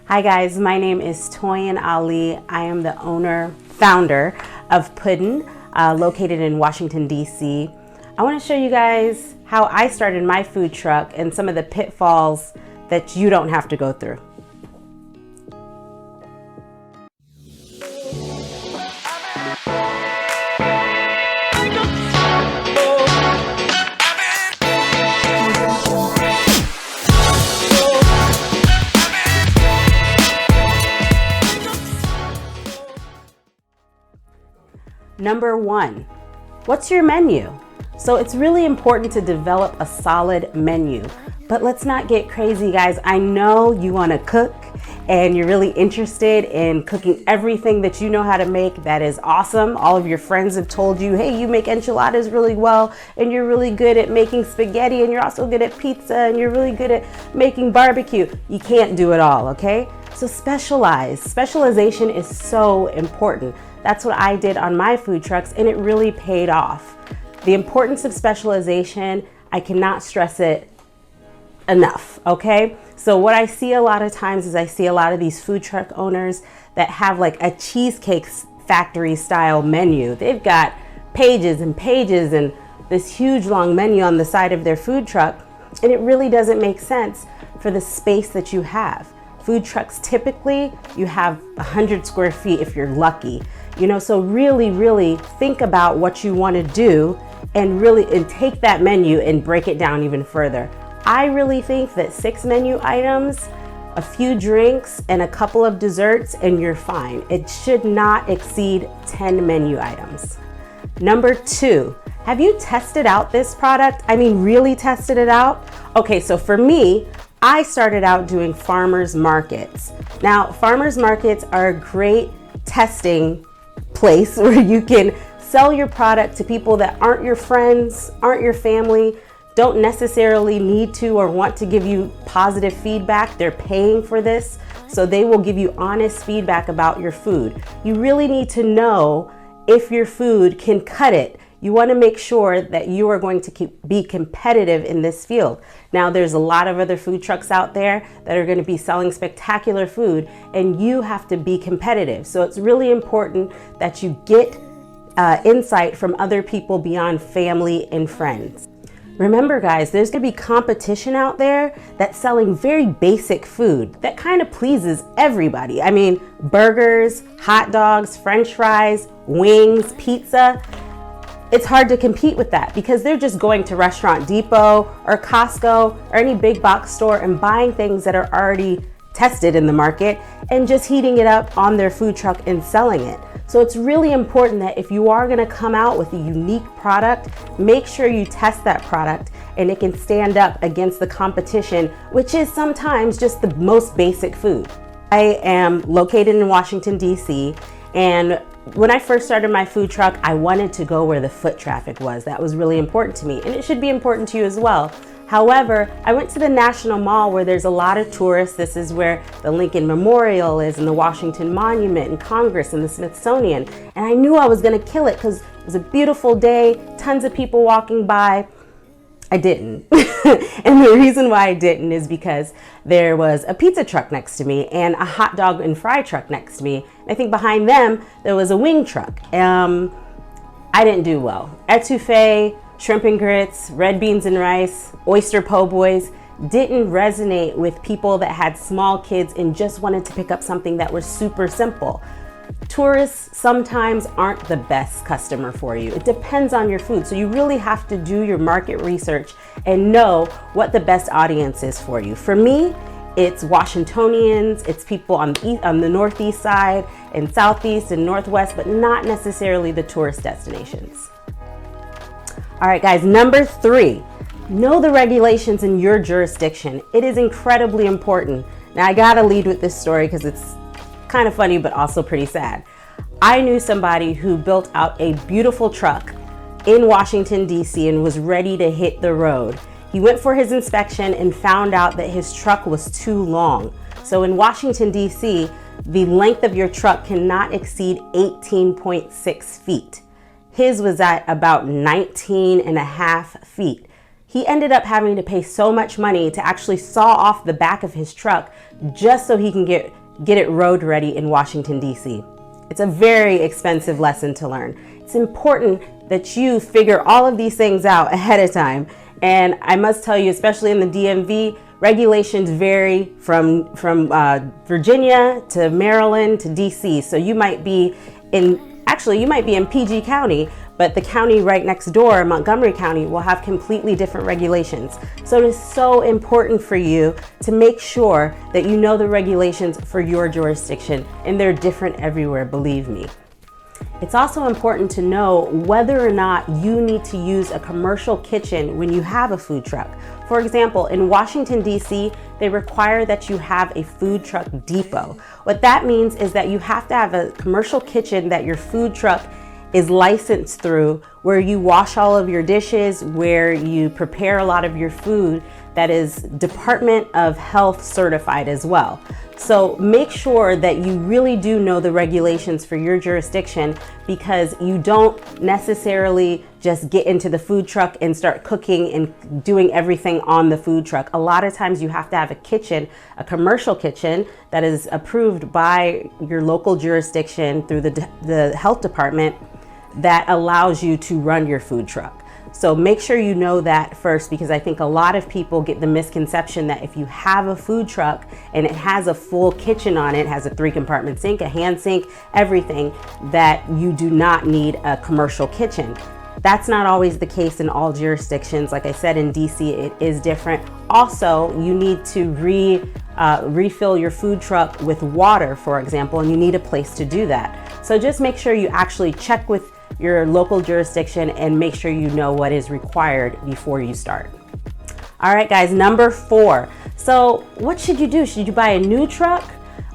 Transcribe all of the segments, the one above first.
Hi guys, my name is Toyin Ali. I am the founder of Puddin, located in Washington, D.C. I want to show you guys how I started my food truck and some of the pitfalls that you don't have to go through. Number one, what's your menu? So it's really important to develop a solid menu, but let's not get crazy, guys. I know you want to cook and you're really interested in cooking everything that you know how to make. That is awesome. All of your friends have told you, hey, you make enchiladas really well, and you're really good at making spaghetti, and you're also good at pizza, and you're really good at making barbecue. You can't do it all, okay? So specialize. Specialization is so important. That's what I did on my food trucks, and it really paid off. The importance of specialization, I cannot stress it enough, okay? So what I see a lot of times is I see a lot of these food truck owners that have like a Cheesecake Factory style menu. They've got pages and pages and this huge long menu on the side of their food truck, and it really doesn't make sense for the space that you have. Food trucks, typically, you have 100 square feet if you're lucky. You know, so really think about what you want to do and take that menu and break it down even further. I really think that 6 menu items, a few drinks, and a couple of desserts, and you're fine. It should not exceed 10 menu items. Number 2, have you tested out this product? I mean, really tested it out? Okay, so for me, I started out doing farmers markets. Now, farmers markets are a great testing place where you can sell your product to people that aren't your friends, aren't your family, don't necessarily need to or want to give you positive feedback. They're paying for this, so they will give you honest feedback about your food. You really need to know if your food can cut it. You want to make sure that you are going to be competitive in this field. Now, there's a lot of other food trucks out there that are going to be selling spectacular food, and you have to be competitive. So it's really important that you get insight from other people beyond family and friends. Remember, guys, there's going to be competition out there that's selling very basic food that kind of pleases everybody. I mean, burgers, hot dogs, French fries, wings, pizza. It's hard to compete with that because they're just going to Restaurant Depot or Costco or any big box store and buying things that are already tested in the market and just heating it up on their food truck and selling it. So it's really important that if you are going to come out with a unique product, make sure you test that product and it can stand up against the competition, which is sometimes just the most basic food. I am located in Washington, D.C., and when I first started my food truck, I wanted to go where the foot traffic was. That was really important to me, and it should be important to you as well. However, I went to the National Mall where there's a lot of tourists. This is where the Lincoln Memorial is, and the Washington Monument, and Congress, and the Smithsonian. And I knew I was gonna kill it because it was a beautiful day, tons of people walking by. I didn't. And the reason why I didn't is because there was a pizza truck next to me and a hot dog and fry truck next to me. And I think behind them, there was a wing truck. I didn't do well. Etouffee, shrimp and grits, red beans and rice, oyster po' boys didn't resonate with people that had small kids and just wanted to pick up something that was super simple. Tourists sometimes aren't the best customer for you. It depends on your food. So you really have to do your market research and know what the best audience is for you. For me, it's Washingtonians, it's people on the northeast side and southeast and northwest, but not necessarily the tourist destinations. All right, guys, number 3, know the regulations in your jurisdiction. It is incredibly important. Now, I gotta lead with this story because it's kind of funny, but also pretty sad. I knew somebody who built out a beautiful truck in Washington, D.C. and was ready to hit the road. He went for his inspection and found out that his truck was too long. So in Washington, D.C., the length of your truck cannot exceed 18.6 feet. His was at about 19 and a half feet. He ended up having to pay so much money to actually saw off the back of his truck just so he can get it road ready in Washington, D.C. It's a very expensive lesson to learn. It's important that you figure all of these things out ahead of time. And I must tell you, especially in the DMV, regulations vary from Virginia to Maryland to DC. So you might be in PG County, but the county right next door, Montgomery County, will have completely different regulations. So it is so important for you to make sure that you know the regulations for your jurisdiction, and they're different everywhere, believe me. It's also important to know whether or not you need to use a commercial kitchen when you have a food truck. For example, in Washington, D.C., they require that you have a food truck depot. What that means is that you have to have a commercial kitchen that your food truck is licensed through, where you wash all of your dishes, where you prepare a lot of your food, that is Department of Health certified as well. So make sure that you really do know the regulations for your jurisdiction, because you don't necessarily just get into the food truck and start cooking and doing everything on the food truck. A lot of times you have to have a kitchen, a commercial kitchen that is approved by your local jurisdiction through the health department that allows you to run your food truck. So make sure you know that first, because I think a lot of people get the misconception that if you have a food truck and it has a full kitchen on it, has a 3-compartment sink, a hand sink, everything, that you do not need a commercial kitchen. That's not always the case in all jurisdictions. Like I said, in DC, it is different. Also, you need to refill your food truck with water, for example, and you need a place to do that. So just make sure you actually check with your local jurisdiction and make sure you know what is required before you start. All right, guys, number 4. So what should you do? Should you buy a new truck,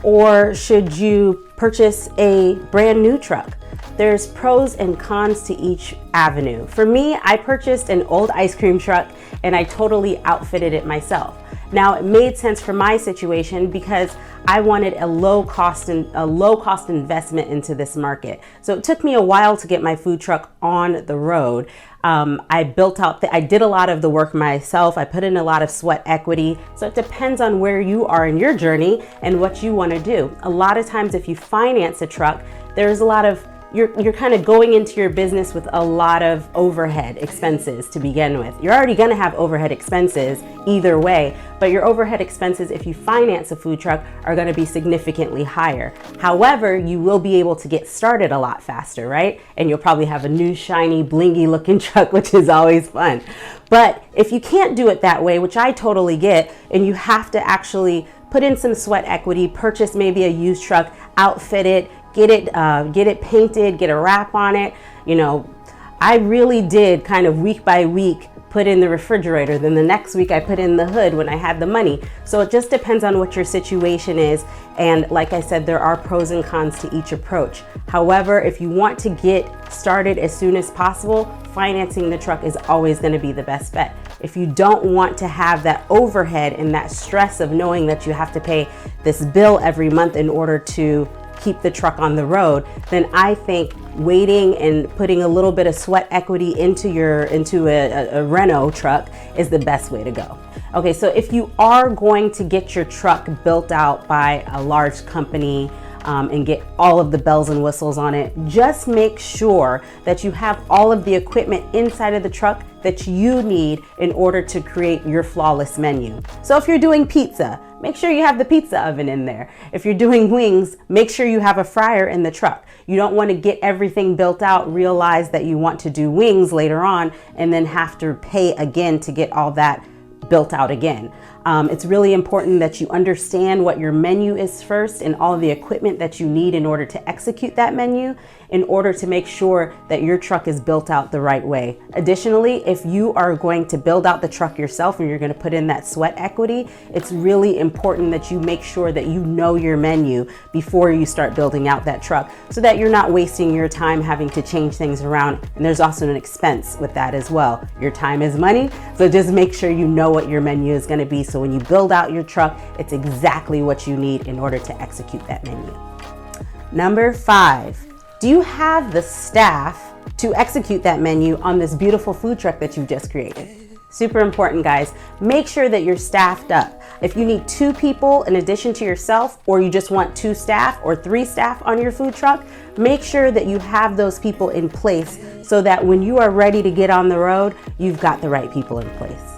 or should you purchase a brand new truck? There's pros and cons to each avenue. For me, I purchased an old ice cream truck and I totally outfitted it myself. Now, it made sense for my situation because I wanted a low cost investment into this market. So it took me a while to get my food truck on the road. I did a lot of the work myself. I put in a lot of sweat equity. So it depends on where you are in your journey and what you want to do. A lot of times if you finance a truck, there's a lot of you're kind of going into your business with a lot of overhead expenses to begin with. You're already going to have overhead expenses either way, but your overhead expenses, if you finance a food truck, are going to be significantly higher. However, you will be able to get started a lot faster, right? And you'll probably have a new, shiny, blingy looking truck, which is always fun. But if you can't do it that way, which I totally get, and you have to actually put in some sweat equity, purchase maybe a used truck, outfit it, get it painted, get a wrap on it. You know, I really did kind of week by week put in the refrigerator. Then the next week I put in the hood when I had the money. So it just depends on what your situation is. And like I said, there are pros and cons to each approach. However, if you want to get started as soon as possible, financing the truck is always going to be the best bet. If you don't want to have that overhead and that stress of knowing that you have to pay this bill every month in order to keep the truck on the road, then I think waiting and putting a little bit of sweat equity into a Renault truck is the best way to go. Okay, so if you are going to get your truck built out by a large company and get all of the bells and whistles on it, just make sure that you have all of the equipment inside of the truck that you need in order to create your flawless menu. So if you're doing pizza, make sure you have the pizza oven in there. If you're doing wings, make sure you have a fryer in the truck. You don't want to get everything built out, realize that you want to do wings later on, and then have to pay again to get all that built out again. It's really important that you understand what your menu is first and all of the equipment that you need in order to execute that menu, in order to make sure that your truck is built out the right way. Additionally, if you are going to build out the truck yourself and you're going to put in that sweat equity, it's really important that you make sure that you know your menu before you start building out that truck, so that you're not wasting your time having to change things around. And there's also an expense with that as well. Your time is money, so just make sure you know what your menu is going to be, so when you build out your truck, it's exactly what you need in order to execute that menu. Number 5. Do you have the staff to execute that menu on this beautiful food truck that you've just created? Super important, guys. Make sure that you're staffed up. If you need 2 people in addition to yourself, or you just want 2 staff or 3 staff on your food truck, make sure that you have those people in place so that when you are ready to get on the road, you've got the right people in place.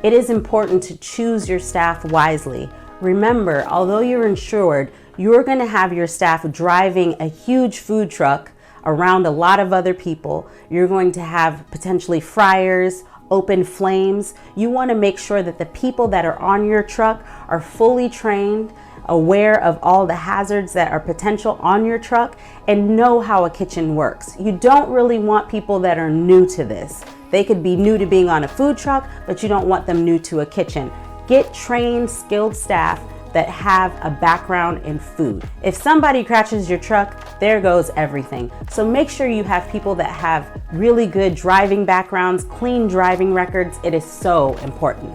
It is important to choose your staff wisely. Remember, although you're insured, you're going to have your staff driving a huge food truck around a lot of other people. You're going to have potentially fryers, open flames. You want to make sure that the people that are on your truck are fully trained, aware of all the hazards that are potential on your truck, and know how a kitchen works. You don't really want people that are new to this. They could be new to being on a food truck, but you don't want them new to a kitchen. Get trained, skilled staff that have a background in food. If somebody crashes your truck, there goes everything. So make sure you have people that have really good driving backgrounds, clean driving records. It is so important.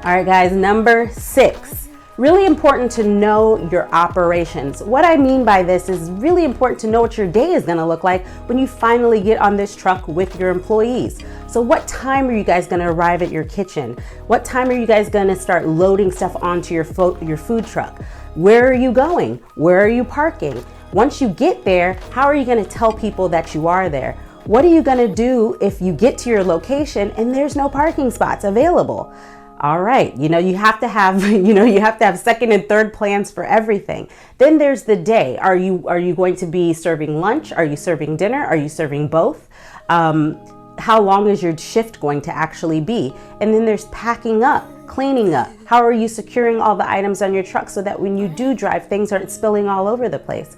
All right, guys, number 6. Really important to know your operations. What I mean by this is really important to know what your day is gonna look like when you finally get on this truck with your employees. So what time are you guys gonna arrive at your kitchen? What time are you guys gonna start loading stuff onto your food truck? Where are you going? Where are you parking? Once you get there, how are you gonna tell people that you are there? What are you gonna do if you get to your location and there's no parking spots available? All right, you have to have, second and third plans for everything. Then there's the day. Are you going to be serving lunch? Are you serving dinner? Are you serving both? How long is your shift going to actually be? And then there's packing up, cleaning up. How are you securing all the items on your truck so that when you do drive, things aren't spilling all over the place?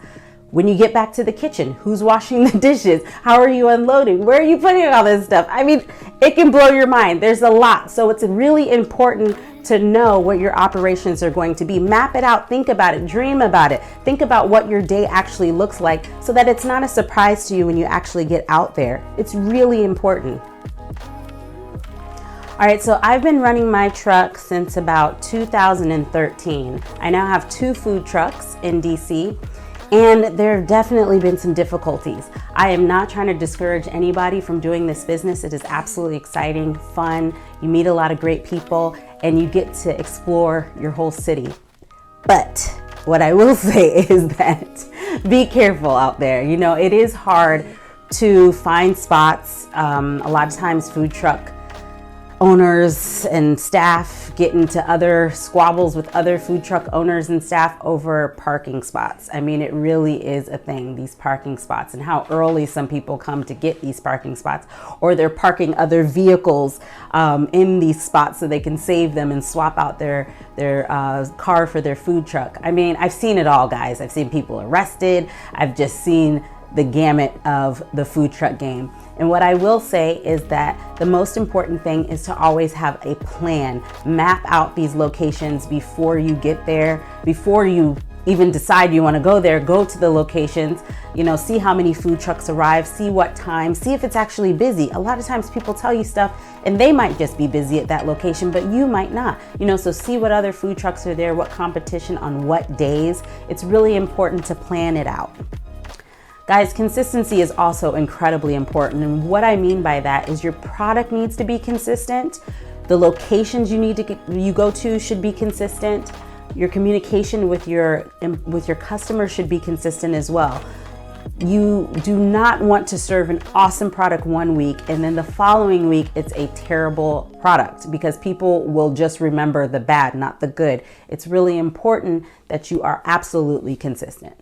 When you get back to the kitchen, who's washing the dishes? How are you unloading? Where are you putting all this stuff? I mean, it can blow your mind. There's a lot. So it's really important to know what your operations are going to be. Map it out, think about it, dream about it. Think about what your day actually looks like so that it's not a surprise to you when you actually get out there. It's really important. All right, so I've been running my truck since about 2013. I now have 2 food trucks in DC. And there have definitely been some difficulties. I am not trying to discourage anybody from doing this business. It is absolutely exciting, fun. You meet a lot of great people and you get to explore your whole city. But what I will say is that be careful out there. It is hard to find spots. A lot of times food truck owners and staff get into other squabbles with other food truck owners and staff over parking spots. I mean, it really is a thing, these parking spots, and how early some people come to get these parking spots, or they're parking other vehicles in these spots so they can save them and swap out their car for their food truck. I mean, I've seen it all, guys. I've seen people arrested. I've just seen the gamut of the food truck game. And what I will say is that the most important thing is to always have a plan. Map out these locations before you get there, before you even decide you want to go there. Go to the locations, see how many food trucks arrive, see what time, see if it's actually busy. A lot of times people tell you stuff and they might just be busy at that location, but you might not. So see what other food trucks are there, what competition on what days. It's really important to plan it out. Guys, consistency is also incredibly important. And what I mean by that is your product needs to be consistent. The locations you go to should be consistent. Your communication with your customer should be consistent as well. You do not want to serve an awesome product one week and then the following week it's a terrible product, because people will just remember the bad, not the good. It's really important that you are absolutely consistent.